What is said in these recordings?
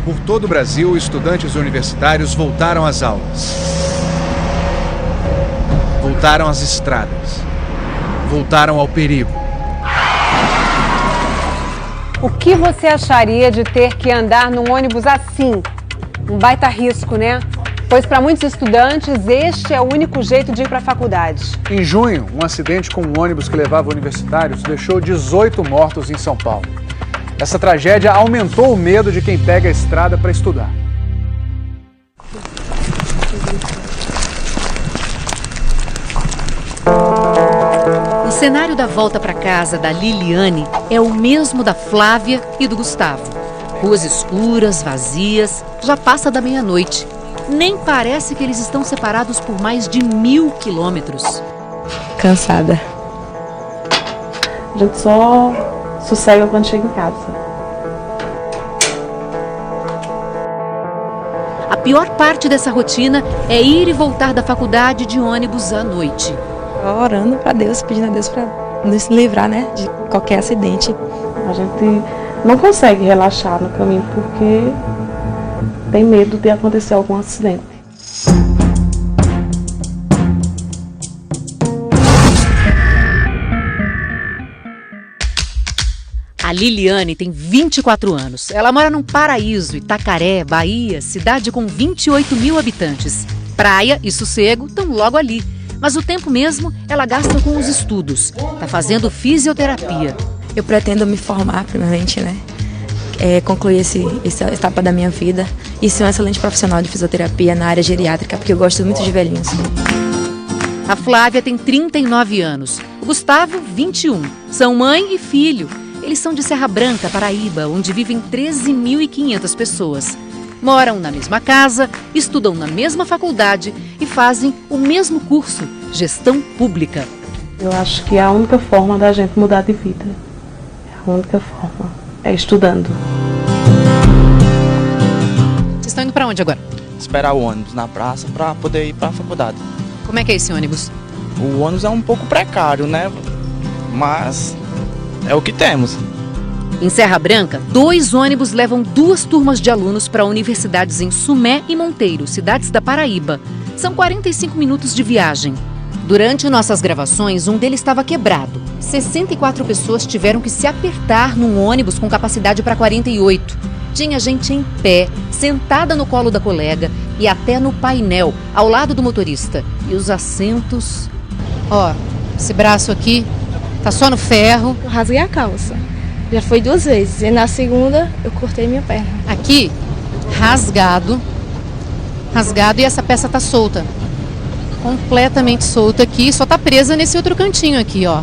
Por todo o Brasil, estudantes universitários voltaram às aulas. Voltaram às estradas. Voltaram ao perigo. O que você acharia de ter que andar num ônibus assim? Um baita risco, né? Pois para muitos estudantes, este é o único jeito de ir para a faculdade. Em junho, um acidente com um ônibus que levava universitários deixou 18 mortos em São Paulo. Essa tragédia aumentou o medo de quem pega a estrada para estudar. O cenário da volta para casa da Liliane é o mesmo da Flávia e do Gustavo. Ruas escuras, vazias, já passa da meia-noite. Nem parece que eles estão separados por mais de 1000 quilômetros. Cansada. A gente só sossega quando chega em casa. A pior parte dessa rotina é ir e voltar da faculdade de ônibus à noite. Orando para Deus, pedindo a Deus para nos livrar, né, de qualquer acidente. A gente não consegue relaxar no caminho porque tem medo de acontecer algum acidente. A Liliane tem 24 anos. Ela mora num paraíso, Itacaré, Bahia, cidade com 28 mil habitantes. Praia e sossego estão logo ali. Mas o tempo mesmo ela gasta com os estudos. Está fazendo fisioterapia. Eu pretendo me formar, primeiramente, né? Concluir essa etapa da minha vida e ser um excelente profissional de fisioterapia na área geriátrica, porque eu gosto muito de velhinhos. A Flávia tem 39 anos. O Gustavo, 21. São mãe e filho. Eles são de Serra Branca, Paraíba, onde vivem 13.500 pessoas. Moram na mesma casa, estudam na mesma faculdade e fazem o mesmo curso, Gestão Pública. Eu acho que a única forma da gente mudar de vida, a única forma, é estudando. Vocês estão indo para onde agora? Esperar o ônibus na praça para poder ir para a faculdade. Como é que é esse ônibus? O ônibus é um pouco precário, né? Mas é o que temos. Em Serra Branca, 2 ônibus levam 2 turmas de alunos para universidades em Sumé e Monteiro, cidades da Paraíba. São 45 minutos de viagem. Durante nossas gravações, um deles estava quebrado. 64 pessoas tiveram que se apertar num ônibus com capacidade para 48. Tinha gente em pé, sentada no colo da colega e até no painel, ao lado do motorista. E os assentos... Ó, esse braço aqui tá só no ferro. Eu rasguei a calça. Já foi 2 vezes. E na segunda, eu cortei minha perna. Aqui, rasgado e essa peça tá solta. Completamente solta aqui, só tá presa nesse outro cantinho aqui, ó.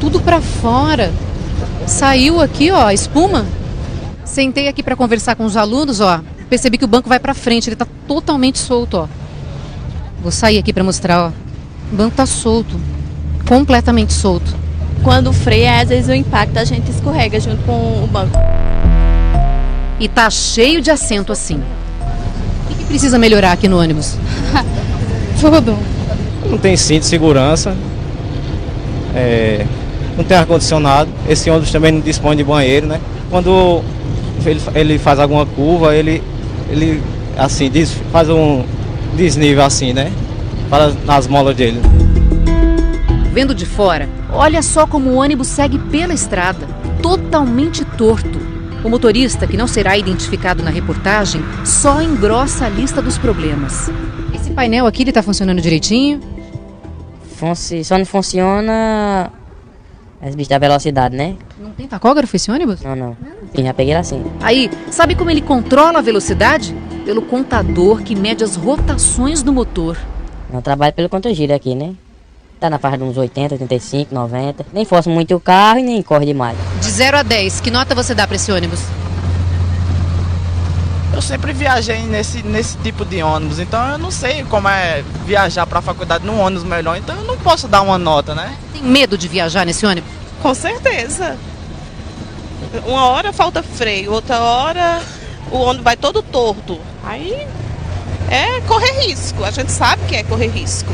Tudo pra fora. Saiu aqui, ó, a espuma. Sentei aqui pra conversar com os alunos, ó. Percebi que o banco vai pra frente, ele tá totalmente solto, ó. Vou sair aqui pra mostrar, ó. O banco tá solto, completamente solto. Quando freia, às vezes o impacto a gente escorrega junto com o banco. E tá cheio de assento assim. O que precisa melhorar aqui no ônibus? Tudo. Não tem cinto de segurança, não tem ar-condicionado. Esse ônibus também não dispõe de banheiro, né? Quando ele faz alguma curva, ele assim, faz um desnível assim, né? Nas molas dele. Vendo de fora, olha só como o ônibus segue pela estrada, totalmente torto. O motorista, que não será identificado na reportagem, só engrossa a lista dos problemas. Esse painel aqui, ele tá funcionando direitinho? Só não funciona as bichos da velocidade, né? Não tem tacógrafo esse ônibus? Não. Eu já peguei assim. Aí, sabe como ele controla a velocidade? Pelo contador que mede as rotações do motor. Não trabalho pelo quanto gira aqui, né? Tá na faixa de uns 80, 85, 90. Nem força muito o carro e nem corre demais. De 0 a 10, que nota você dá pra esse ônibus? Eu sempre viajei nesse tipo de ônibus, então eu não sei como é viajar para a faculdade num ônibus melhor, então eu não posso dar uma nota, né? Tem medo de viajar nesse ônibus? Com certeza. Uma hora falta freio, outra hora o ônibus vai todo torto. Aí é correr risco, a gente sabe que é correr risco.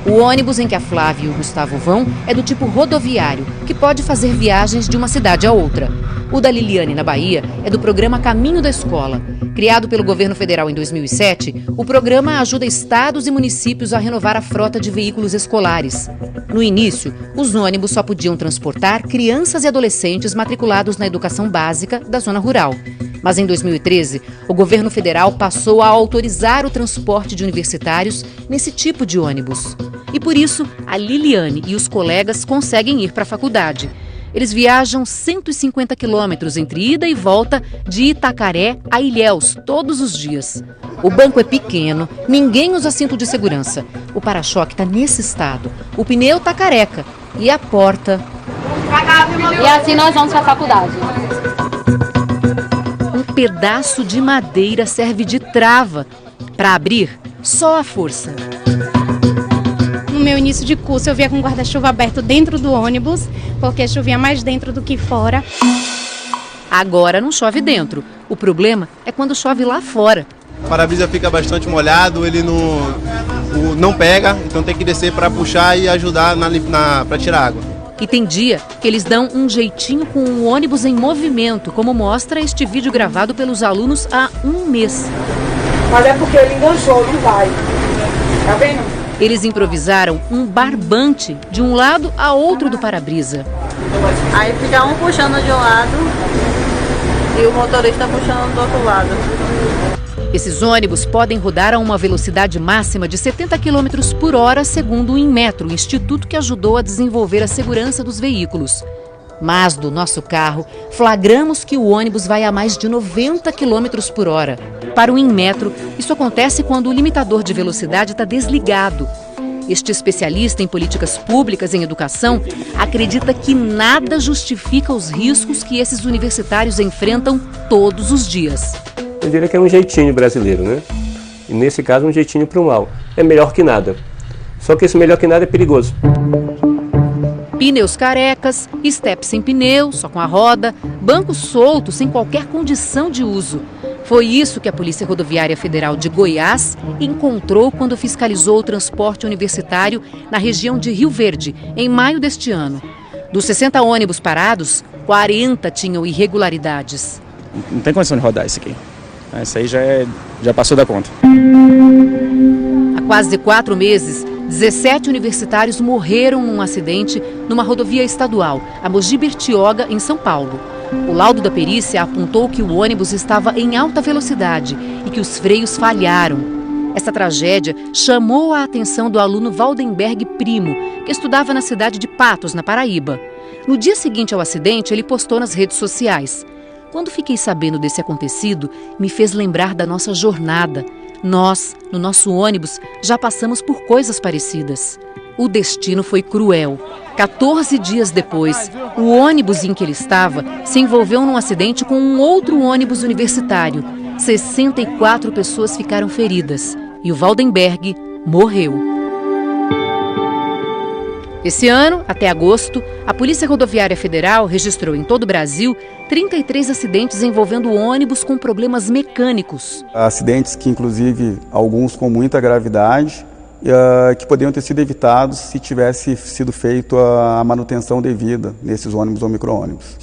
O ônibus em que a Flávia e o Gustavo vão é do tipo rodoviário, que pode fazer viagens de uma cidade a outra. O da Liliane, na Bahia, é do programa Caminho da Escola. Criado pelo governo federal em 2007, o programa ajuda estados e municípios a renovar a frota de veículos escolares. No início, os ônibus só podiam transportar crianças e adolescentes matriculados na educação básica da zona rural. Mas em 2013, o governo federal passou a autorizar o transporte de universitários nesse tipo de ônibus. E por isso, a Liliane e os colegas conseguem ir para a faculdade. Eles viajam 150 quilômetros entre ida e volta de Itacaré a Ilhéus todos os dias. O banco é pequeno, ninguém usa cinto de segurança. O para-choque está nesse estado, o pneu está careca e a porta... E assim nós vamos para a faculdade. Um pedaço de madeira serve de trava. Para abrir, só a força. No meu início de curso, eu via com o guarda-chuva aberto dentro do ônibus, porque chovia mais dentro do que fora. Agora não chove dentro. O problema é quando chove lá fora. O para-brisa fica bastante molhado, ele não pega, então tem que descer para puxar e ajudar para tirar água. E tem dia que eles dão um jeitinho com o ônibus em movimento, como mostra este vídeo gravado pelos alunos há um mês. Mas é porque ele enganchou, não vai. Tá vendo? Eles improvisaram um barbante de um lado a outro do para-brisa. Aí fica um puxando de um lado e o motorista puxando do outro lado. Esses ônibus podem rodar a uma velocidade máxima de 70 km por hora, segundo o Inmetro, o instituto que ajudou a desenvolver a segurança dos veículos. Mas do nosso carro, flagramos que o ônibus vai a mais de 90 km por hora. Para o Inmetro, isso acontece quando o limitador de velocidade está desligado. Este especialista em políticas públicas em educação acredita que nada justifica os riscos que esses universitários enfrentam todos os dias. Eu diria que é um jeitinho brasileiro, né? E nesse caso, um jeitinho para o mal. É melhor que nada. Só que esse melhor que nada é perigoso. Pneus carecas, step sem pneu, só com a roda, banco solto, sem qualquer condição de uso. Foi isso que a Polícia Rodoviária Federal de Goiás encontrou quando fiscalizou o transporte universitário na região de Rio Verde, em maio deste ano. Dos 60 ônibus parados, 40 tinham irregularidades. Não tem condição de rodar isso aqui. Isso aí já passou da conta. Há quase 4 meses, 17 universitários morreram num acidente numa rodovia estadual, a Mogi Bertioga, em São Paulo. O laudo da perícia apontou que o ônibus estava em alta velocidade e que os freios falharam. Essa tragédia chamou a atenção do aluno Valdenberg Primo, que estudava na cidade de Patos, na Paraíba. No dia seguinte ao acidente, ele postou nas redes sociais: "Quando fiquei sabendo desse acontecido, me fez lembrar da nossa jornada. Nós, no nosso ônibus, já passamos por coisas parecidas." O destino foi cruel. 14 dias depois, o ônibus em que ele estava se envolveu num acidente com um outro ônibus universitário. 64 pessoas ficaram feridas e o Valdenberg morreu. Esse ano, até agosto, a Polícia Rodoviária Federal registrou em todo o Brasil 33 acidentes envolvendo ônibus com problemas mecânicos. Acidentes que, inclusive, alguns com muita gravidade, que poderiam ter sido evitados se tivesse sido feita a manutenção devida nesses ônibus ou micro-ônibus.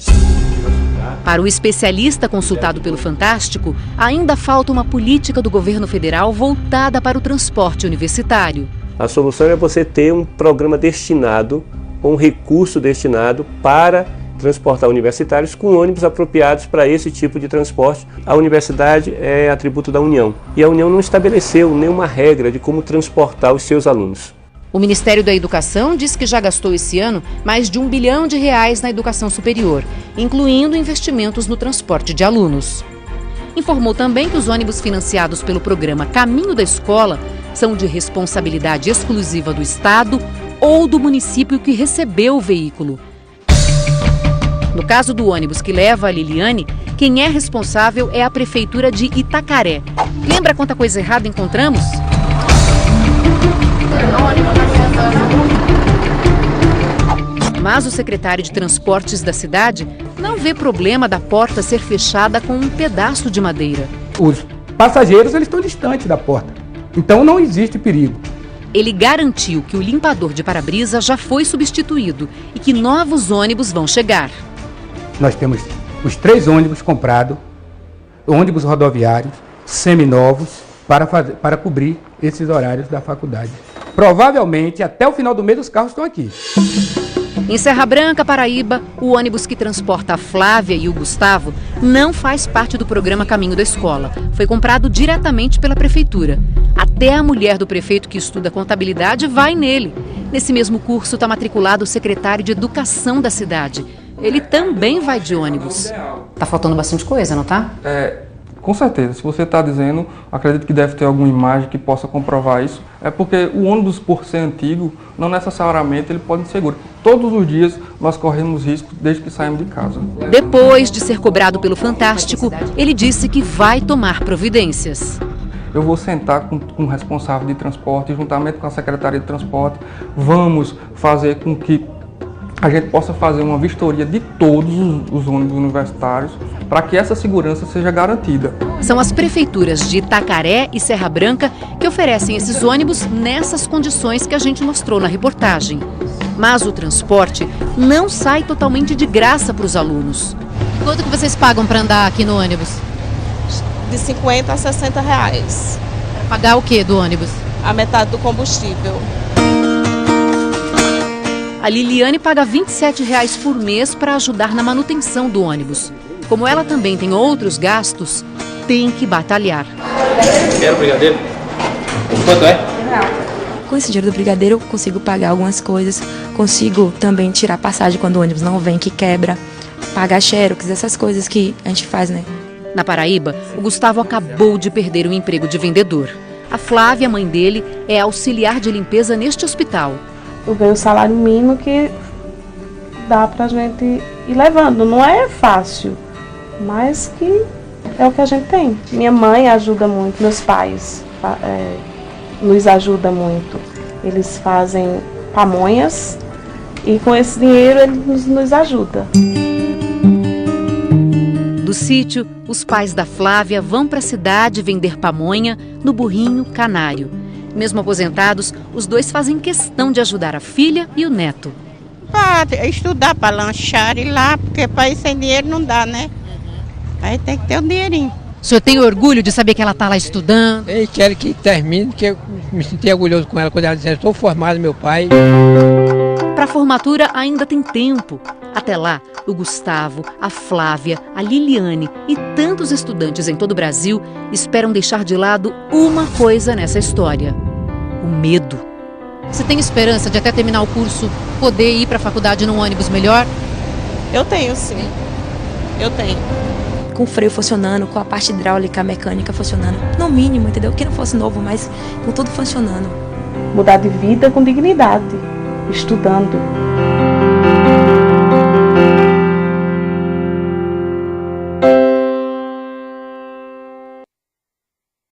Para o especialista consultado pelo Fantástico, ainda falta uma política do governo federal voltada para o transporte universitário. A solução é você ter um programa destinado, um recurso destinado para transportar universitários com ônibus apropriados para esse tipo de transporte. A universidade é atributo da União e a União não estabeleceu nenhuma regra de como transportar os seus alunos. O Ministério da Educação diz que já gastou esse ano mais de R$1 bilhão na educação superior, incluindo investimentos no transporte de alunos. Informou também que os ônibus financiados pelo programa Caminho da Escola são de responsabilidade exclusiva do Estado ou do município que recebeu o veículo. No caso do ônibus que leva a Liliane, quem é responsável é a Prefeitura de Itacaré. Lembra quanta coisa errada encontramos? Mas o secretário de Transportes da cidade não vê problema da porta ser fechada com um pedaço de madeira. Os passageiros eles estão distantes da porta, então não existe perigo. Ele garantiu que o limpador de para-brisa já foi substituído e que novos ônibus vão chegar. Nós temos os 3 ônibus comprados, ônibus rodoviários, seminovos, para cobrir esses horários da faculdade. Provavelmente, até o final do mês, os carros estão aqui. Em Serra Branca, Paraíba, o ônibus que transporta a Flávia e o Gustavo não faz parte do programa Caminho da Escola. Foi comprado diretamente pela prefeitura. Até a mulher do prefeito que estuda contabilidade vai nele. Nesse mesmo curso está matriculado o secretário de Educação da cidade. Ele também vai de ônibus. Tá faltando bastante coisa, não tá? Com certeza, se você está dizendo, acredito que deve ter alguma imagem que possa comprovar isso. É porque o ônibus, por ser antigo, não necessariamente ele pode ser seguro. Todos os dias nós corremos risco desde que saímos de casa. Depois de ser cobrado pelo Fantástico, ele disse que vai tomar providências. Eu vou sentar com o responsável de transporte, juntamente com a Secretaria de Transporte, vamos fazer com que a gente possa fazer uma vistoria de todos os ônibus universitários para que essa segurança seja garantida. São as prefeituras de Itacaré e Serra Branca que oferecem esses ônibus nessas condições que a gente mostrou na reportagem. Mas o transporte não sai totalmente de graça para os alunos. Quanto que vocês pagam para andar aqui no ônibus? De 50 a 60 reais. Pagar o que do ônibus? A metade do combustível. A Liliane paga R$ 27 por mês para ajudar na manutenção do ônibus. Como ela também tem outros gastos, tem que batalhar. Quero brigadeiro? Quanto é? Com esse dinheiro do brigadeiro eu consigo pagar algumas coisas, consigo também tirar passagem quando o ônibus não vem, que quebra, pagar xerox, essas coisas que a gente faz, né? Na Paraíba, o Gustavo acabou de perder o emprego de vendedor. A Flávia, mãe dele, é auxiliar de limpeza neste hospital. Eu ganho o salário mínimo que dá pra gente ir levando. Não é fácil, mas que é o que a gente tem. Minha mãe ajuda muito, meus pais nos ajudam muito. Eles fazem pamonhas e com esse dinheiro eles nos ajudam. Do sítio, os pais da Flávia vão para a cidade vender pamonha no burrinho Canário. Mesmo aposentados, os dois fazem questão de ajudar a filha e o neto. Para estudar, para lanchar e lá, porque para ir sem dinheiro não dá, né? Aí tem que ter um dinheirinho. O senhor tem orgulho de saber que ela está lá estudando? Eu quero que termine, porque eu me senti orgulhoso com ela quando ela disse: estou formado, meu pai. Para a formatura ainda tem tempo. Até lá, o Gustavo, a Flávia, a Liliane e tantos estudantes em todo o Brasil esperam deixar de lado uma coisa nessa história: o medo. Você tem esperança de até terminar o curso poder ir para a faculdade num ônibus melhor? Eu tenho, sim. Eu tenho. Com o freio funcionando, com a parte hidráulica, mecânica funcionando, no mínimo, entendeu? Que não fosse novo, mas com tudo funcionando. Mudar de vida com dignidade, estudando.